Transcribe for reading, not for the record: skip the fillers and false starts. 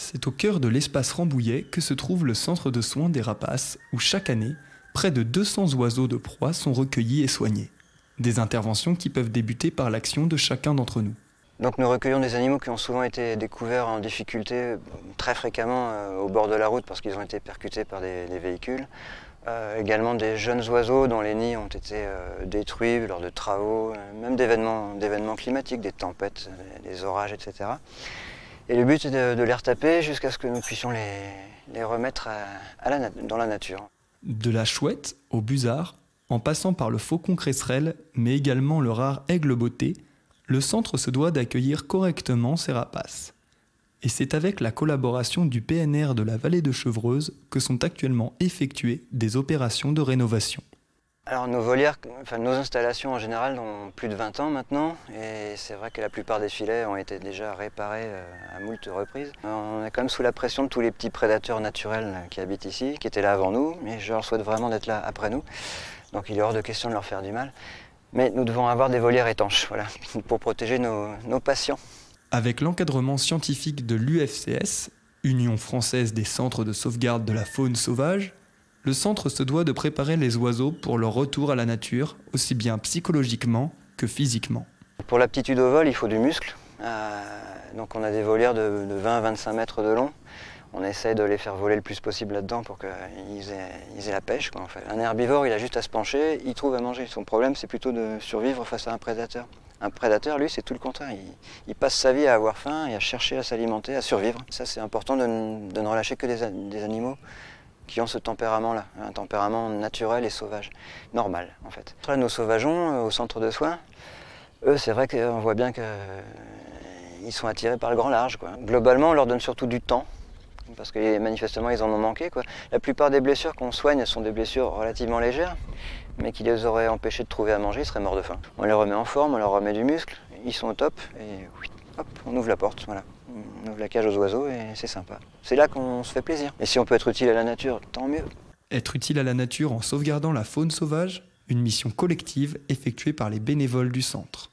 C'est au cœur de l'espace Rambouillet que se trouve le centre de soins des rapaces, où chaque année, près de 200 oiseaux de proie sont recueillis et soignés. Des interventions qui peuvent débuter par l'action de chacun d'entre nous. Donc nous recueillons des animaux qui ont souvent été découverts en difficulté très fréquemment au bord de la route parce qu'ils ont été percutés par des véhicules. Également des jeunes oiseaux dont les nids ont été détruits lors de travaux, même d'événements climatiques, des tempêtes, des orages, etc. Et le but est de les retaper jusqu'à ce que nous puissions les remettre dans la nature. De la chouette au busard, en passant par le faucon cresserelle, mais également le rare aigle botté, le centre se doit d'accueillir correctement ces rapaces. Et c'est avec la collaboration du PNR de la vallée de Chevreuse que sont actuellement effectuées des opérations de rénovation. Alors nos volières, nos installations en général ont plus de 20 ans maintenant, et c'est vrai que la plupart des filets ont été déjà réparés à moult reprises. On est quand même sous la pression de tous les petits prédateurs naturels qui habitent ici, qui étaient là avant nous, mais je leur souhaite vraiment d'être là après nous. Donc il est hors de question de leur faire du mal. Mais nous devons avoir des volières étanches, voilà, pour protéger nos patients. Avec l'encadrement scientifique de l'UFCS, Union française des centres de sauvegarde de la faune sauvage, le centre se doit de préparer les oiseaux pour leur retour à la nature, aussi bien psychologiquement que physiquement. Pour l'aptitude au vol, il faut du muscle. Donc on a des volières de 20 à 25 mètres de long. On essaie de les faire voler le plus possible là-dedans pour qu'ils aient la pêche, quoi, en fait. Un herbivore, il a juste à se pencher, il trouve à manger. Son problème, c'est plutôt de survivre face à un prédateur. Un prédateur, lui, c'est tout le contraire. Il passe sa vie à avoir faim et à chercher à s'alimenter, à survivre. Ça, c'est important de ne relâcher que des animaux qui ont ce tempérament-là, un tempérament naturel et sauvage, normal, en fait. Après, nos sauvageons, au centre de soins, eux, c'est vrai qu'on voit bien qu'ils sont attirés par le grand large, quoi. Globalement, on leur donne surtout du temps, parce que manifestement ils en ont manqué, quoi. La plupart des blessures qu'on soigne sont des blessures relativement légères, mais qui les auraient empêchés de trouver à manger, ils seraient morts de faim. On les remet en forme, on leur remet du muscle, ils sont au top, et hop, on ouvre la porte, voilà. On ouvre la cage aux oiseaux et c'est sympa. C'est là qu'on se fait plaisir. Et si on peut être utile à la nature, tant mieux. Être utile à la nature en sauvegardant la faune sauvage, une mission collective effectuée par les bénévoles du centre.